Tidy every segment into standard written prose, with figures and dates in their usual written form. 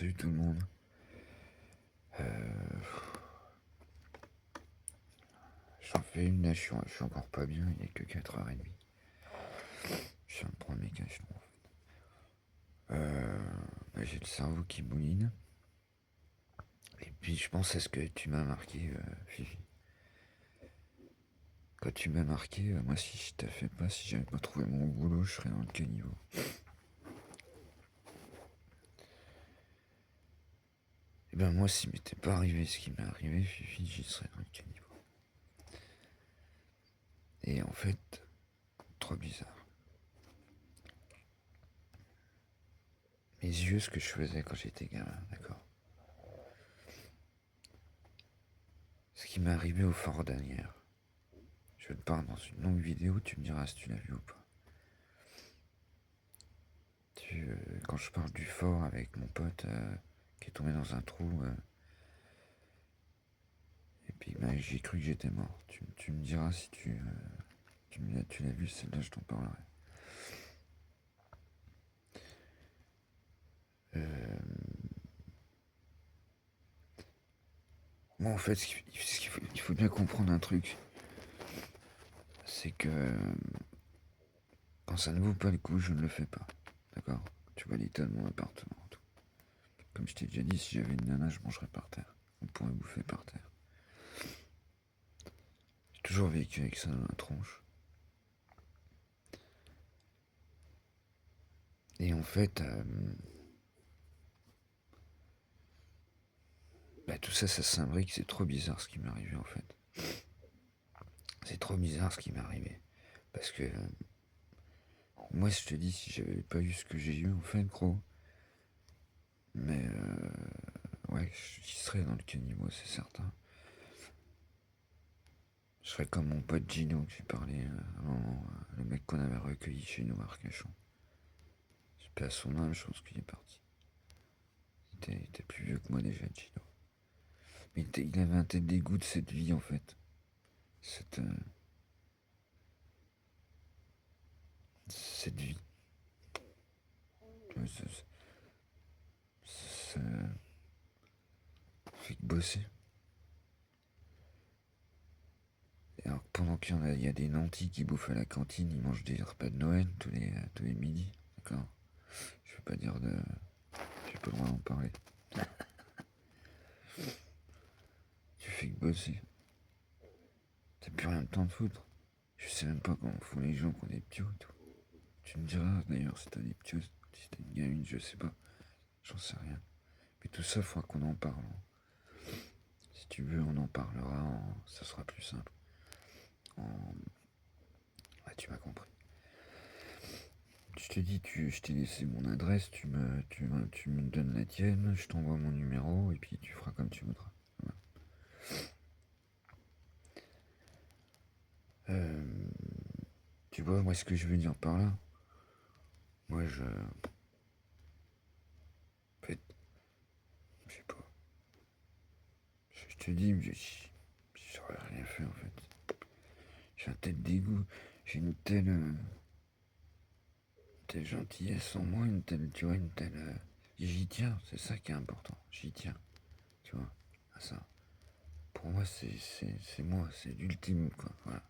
Salut tout le monde. J'en fais une là, je suis encore pas bien, il est que 4h30. Je viens de prendre mes cachets en fait. J'ai le cerveau qui mouline. Et puis je pense à ce que tu m'as marqué, Fifi. Quand tu m'as marqué, moi si je t'ai fait pas, si j'avais pas trouvé mon boulot, je serais dans le caniveau. Et ben moi s'il m'était pas arrivé ce qui m'est arrivé, Fifi, j'y serais dans le caniveau. Et en fait, trop bizarre. Mes yeux, ce que je faisais quand j'étais gamin, d'accord. Ce qui m'est arrivé au Fort d'Anières. Je te parle dans une longue vidéo, tu me diras si tu l'as vu ou pas. Quand je parle du fort avec mon pote qui est tombé dans un trou, et puis j'ai cru que j'étais mort. Tu me diras si tu l'as vu, celle-là, je t'en parlerai. Euh, Moi, en fait, il faut bien comprendre un truc. C'est que quand ça ne vaut pas le coup, je ne le fais pas. D'accord. Tu vois l'état de mon appartement. Tout. Comme je t'ai déjà dit, si j'avais une nana, je mangerais par terre. On pourrait bouffer par terre. J'ai toujours vécu avec ça dans la tronche. Et en fait, tout ça, ça s'imbrique. C'est trop bizarre ce qui m'est arrivé en fait. C'est trop bizarre ce qui m'est arrivé. Parce que moi, je te dis, si j'avais pas eu ce que j'ai eu, en fait, gros, mais ouais, j'y serais dans le caniveau, c'est certain. Je serais comme mon pote Gino que j'ai parlé à un moment, le mec qu'on avait recueilli chez nous à Arcachon. J'étais à son âme, je pense qu'il est parti. Il était plus vieux que moi déjà, Gino. Mais il avait un tel dégoût de cette vie, en fait. Cette, cette vie. Ça fait que bosser. Et alors, pendant qu'il y a des nantis qui bouffent à la cantine, ils mangent des repas de Noël tous les midis, d'accord. Je vais pas dire de... J'ai pas le droit d'en parler. Tu fais que bosser. T'as plus rien de temps de foutre. Je sais même pas comment font les gens qui ont des ptios et tout. Tu me diras d'ailleurs si t'as des ptios, si t'as une gamine, je sais pas. J'en sais rien. Mais tout ça, faudra qu'on en parle. Si tu veux, on en parlera. Ça sera plus simple. Ah, tu m'as compris. Je te dis, je t'ai laissé mon adresse, tu me donnes la tienne, je t'envoie mon numéro et puis tu feras comme tu voudras. Voilà. Euh, Tu vois, moi, ce que je veux dire par là, moi, en fait, je sais pas. Je te dis, j'aurais rien fait en fait. J'ai un tel dégoût, j'ai une telle gentillesse en moi, une telle, tu vois, une telle. J'y tiens, c'est ça qui est important. J'y tiens, tu vois, à ça. Pour moi, c'est moi, c'est l'ultime, quoi. Voilà.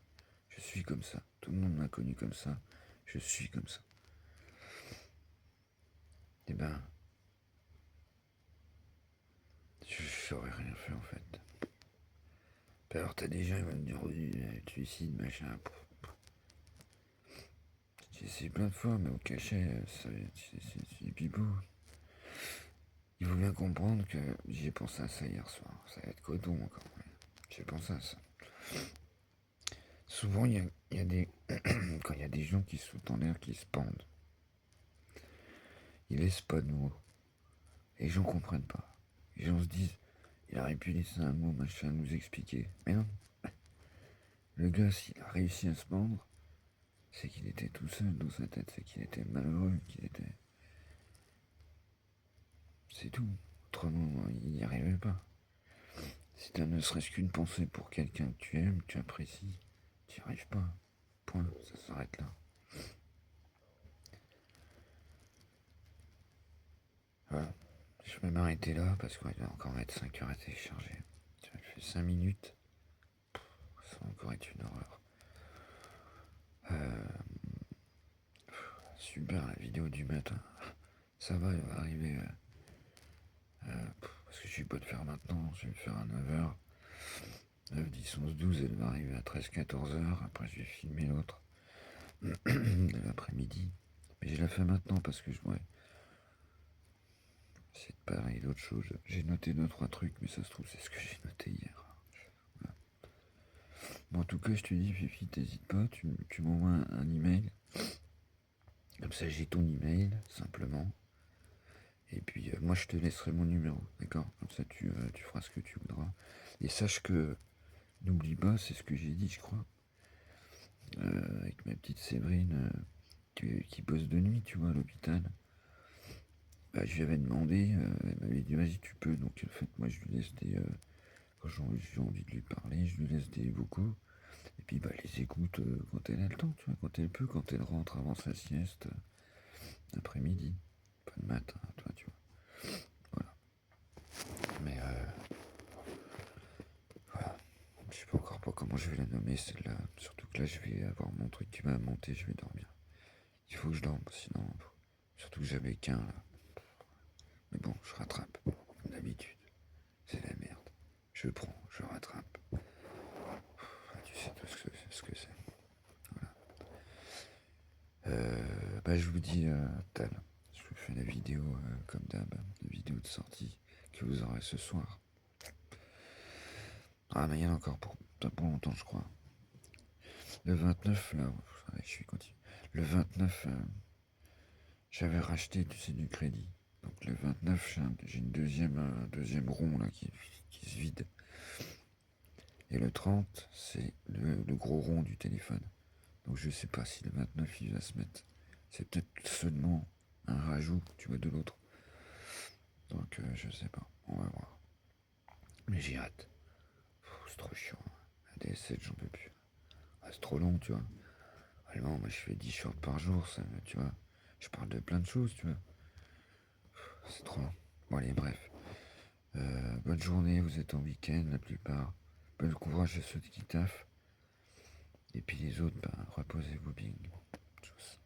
Je suis comme ça. Tout le monde m'a connu comme ça. Je suis comme ça. Eh ben, je saurais rien fait en fait. Puis alors t'as des gens, ils vont me dire, oui, suicide, machin. J'ai essayé plein de fois, mais au cachet, c'est du pipeau. Il faut bien comprendre que j'ai pensé à ça hier soir. Ça va être coton encore. J'ai pensé à ça. Souvent, il y a des... quand il y a des gens qui sautent en l'air, qui se pendent, ils laissent pas de mots. Les gens comprennent pas. Les gens se disent, il aurait pu laisser un mot, machin, nous expliquer. Mais non. Le gars, s'il a réussi à se pendre, c'est qu'il était tout seul dans sa tête. C'est qu'il était malheureux, qu'il était... C'est tout. Autrement, il n'y arrivait pas. Si t'as ne serait-ce qu'une pensée pour quelqu'un que tu aimes, que tu apprécies, tu n'y arrives pas. Point. Ça s'arrête là. Voilà. Je vais m'arrêter là parce qu'il va encore mettre 5 heures à télécharger. Ça fait 5 minutes. Ça va encore être une horreur. Super la vidéo du matin. Ça va, elle va arriver. Parce que je suis pas de faire maintenant. Je vais le faire à 9h. 9, 10, 11, 12. Elle va arriver à 13, 14h. Après, je vais filmer l'autre. De l'après-midi. Mais je la fais maintenant parce que ouais, c'est pareil d'autres choses. J'ai noté 2-3 trucs, mais ça se trouve, c'est ce que j'ai noté hier. Voilà. Bon, en tout cas, je te dis, Fifi, t'hésites pas, tu m'envoies un email. Comme ça, j'ai ton email, simplement. Et puis, moi, je te laisserai mon numéro, d'accord? Comme ça, tu feras ce que tu voudras. Et sache que, n'oublie pas, c'est ce que j'ai dit, je crois, avec ma petite Séverine, qui bosse de nuit, tu vois, à l'hôpital. Bah, je lui avais demandé, elle m'avait dit, vas-y, tu peux. Donc, en fait, moi, je lui laisse des... quand j'ai envie de lui parler, je lui laisse des vocaux. Et puis, bah, elle les écoute quand elle a le temps, tu vois, quand elle peut, quand elle rentre avant sa sieste, l'après-midi. Pas le matin, toi, tu vois. Voilà. Mais, voilà. Je sais pas encore pas comment je vais la nommer, celle-là. Surtout que là, je vais avoir mon truc qui va monter, je vais dormir. Il faut que je dorme, sinon... Surtout que j'avais qu'un, là. Mais bon, je rattrape, comme d'habitude. C'est la merde. Je prends, je rattrape. Tu sais tout ce que c'est. Voilà. Bah, je vous dis tal. Je vous fais la vidéo comme d'hab, la vidéo de sortie que vous aurez ce soir. Ah, mais il y en a encore pour longtemps, je crois. Le 29, là, je suis continu. Le 29, j'avais racheté, tu sais, du crédit. Donc le 29, j'ai une deuxième rond là qui se vide. Et le 30, c'est le gros rond du téléphone. Donc je sais pas si le 29 il va se mettre. C'est peut-être seulement un rajout, tu vois, de l'autre. Donc je sais pas, on va voir. Mais j'ai hâte. C'est trop chiant. La DS7, j'en peux plus. Ah, c'est trop long, tu vois. Allemand, moi je fais 10 shorts par jour, ça, tu vois. Je parle de plein de choses, tu vois. C'est trop long. Bon allez, bref. Bonne journée, vous êtes en week-end la plupart. Bon courage à ceux qui taffent. Et puis les autres, ben, reposez-vous bien. Tchuss.